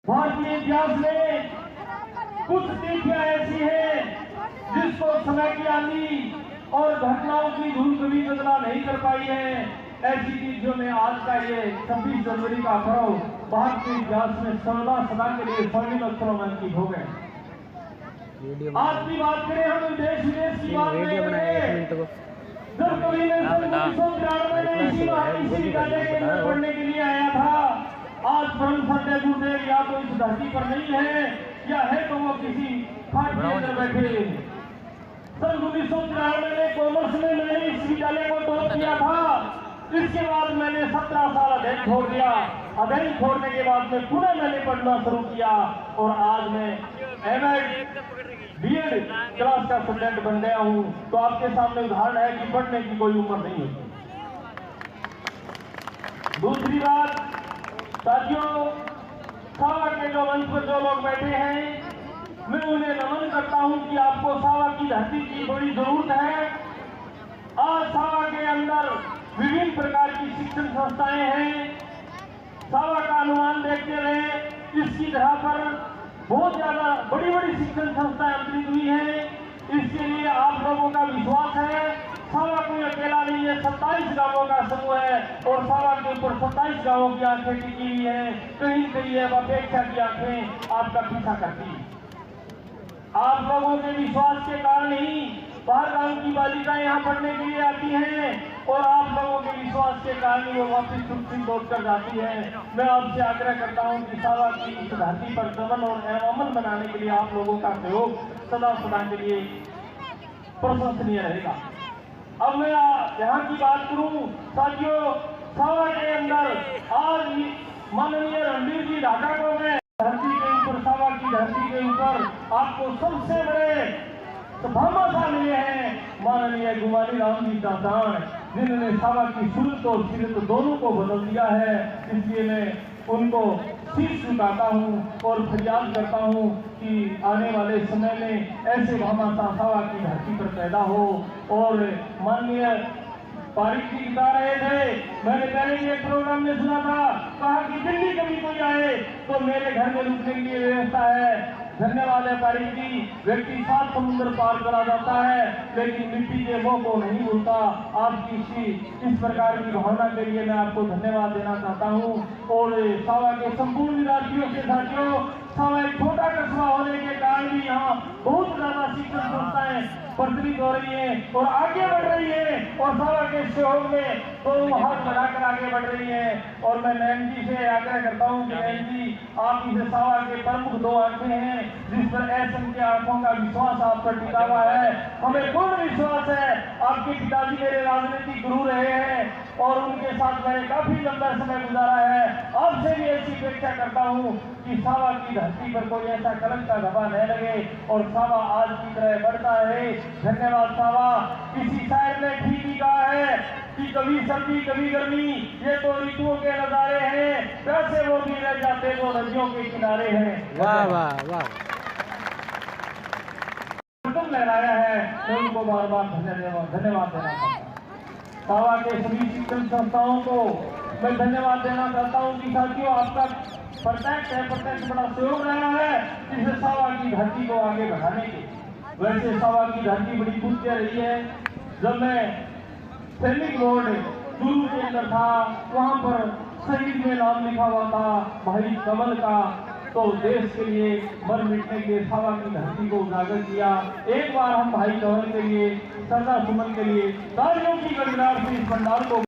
भारतीय इतिहास में कुछ तिथियां ऐसी हैं जिसको समय की आंधी और घटनाओं की धूल कभी बदला नहीं कर पाई है। ऐसी तिथियों में आज का ये 26 जनवरी का पर्व भारतीय इतिहास में सदा के लिए स्वर्णिम अक्षरों में अंकित हो गए। आज की बात करें हम देश विदेश की बात करें, जब कभी मैं 1993 में इसी विद्यालय के अंदर पढ़ने के लिए आया था। आज परम सत्य गुरुदेव या तो इस धरती पर नहीं है या है तो वो किसी फाट के अंदर बैठे। सन 1993 में कॉमर्स में मैंने इस विद्यालय को टॉप किया था। इसके बाद मैंने 17 साल अध्ययन छोड़ दिया। अध्ययन छोड़ने के बाद में पुनः मैंने पढ़ना शुरू किया और आज मैं एमएड बीएड क्लास का स्टूडेंट बन गया हूँ। तो आपके सामने उदाहरण है कि पढ़ने की कोई उम्र नहीं होती। दूसरी बात साथियों, सावा के जो मंच पर जो लोग बैठे हैं, मैं उन्हें नमन करता हूं कि आपको सावा की धरती की बड़ी जरूरत है। आज सावा के अंदर विभिन्न प्रकार की शिक्षण संस्थाएं हैं। सावा का अनुमान देखते रहे, इसकी जगह पर बहुत ज्यादा बड़ी बड़ी शिक्षण संस्थाएं अंतरित हुई हैं। इसके लिए आप लोगों का विश्वास है। सावा कोई अकेला नहीं है, 27 गांवों का समूह है और सावा के ऊपर 27 गांवों की आंखें टिकी हुई है। कहीं कहीं अब अपेक्षा की आंखें आपका पीछा करती है। आप लोगों के विश्वास के कारण ही बाहर गांव की बालिकाएं यहाँ पढ़ने के लिए आती हैं और आप लोगों के विश्वास के कारण ही वो वापिस सुरक्षित लौट कर जाती है। मैं आपसे आग्रह करता हूँ कि सावा की इस धरती पर दमन और अमन बनाने के लिए आप लोगों का सहयोग सदा के लिए प्रशंसनीय रहेगा। अब मैं यहाँ की बात करूं साथियों, सावा के अंदर आज माननीय रणबीर जी ढाका को मैं धरती के ऊपर, सावा की धरती के ऊपर आपको सबसे बड़े भामाशाह मिले हैं माननीय गुमानी राम जी दासान, जिन्होंने सावा की सूरत और सीरत दोनों को बदल दिया है। इसलिए मैं उनको शीश झुकाता हूँ और फरियाद करता हूँ कि आने वाले समय में ऐसे भामाशाह सावा की धरती पर पैदा हो। और माननीय पारिक जी बता रहे थे, मैंने पहले ही एक प्रोग्राम में सुना था, कहा कि दिल्ली कभी कोई आए तो मेरे घर में रुकने के लिए व्यवस्था है। धन्यवाद है पारिक जी। व्यक्ति 7 समुद्र पार करा जाता है लेकिन मिट्टी के मोह को नहीं भूलता। आपकी इस प्रकार की भावना के लिए मैं आपको धन्यवाद देना चाहता हूँ। और सावा के संपूर्ण विद्यार्थियों के साथियों, सावा एक छोटा कस्बा होने के कारण भी यहाँ बहुत ज्यादा शिक्षण संस्थाएं प्रचलित हो रही है और आगे बढ़ रही है और सावा के सहयोग में दोनों हाथ बढ़ाकर आगे बढ़ रही है। और मैं नयन जी से आग्रह करता हूँ कि नयन जी, आप इसे सावा के प्रमुख 2 आंखें हैं जिस पर असंख्य आंखों का विश्वास आप पर टिका हुआ है। हमें पूर्ण विश्वास है। आपके पिताजी मेरे राजनीतिक गुरु रहे हैं और उनके साथ मैंने काफी लंबा समय गुजारा है। आपसे भी ऐसी अपेक्षा करता हूँ कि सावा की धरती पर कोई ऐसा कलंक का धब्बा न लगे और सावा आज की तरह बढ़ता है। धन्यवाद सावा। किसी शायर ने ठीक ही कहा है कि कभी सर्दी कभी गर्मी, ये तो ऋतुओं के नजारे हैं, वैसे वो भी रह जाते वो नदियों के किनारे हैं। वाह वाह वाह, लहराया है तो उनको बार बार धन्यवाद देना चाहता हूँ। सावा के सभी शिक्षण संस्थाओं को मैं धन्यवाद देना चाहता हूँ कि साथियों, आपका प्रत्यक्ष बड़ा सहयोग रहा है जिससे सावा की धरती को आगे बढ़ाने के। वैसे सावा की धरती बड़ी पूज्य रही है। जब मैं सैनिक बोर्ड चूरू के अंदर था, वहाँ पर शहीद में नाम लिखा हुआ था भाई कमल का, तो देश के लिए मर मिटने के लिए सावा की धरती को उजागर किया। एक बार हम भाई कमल के लिए, श्रद्धा सुमन के लिए तालियों की गड़गड़ाहट से इस भंडार को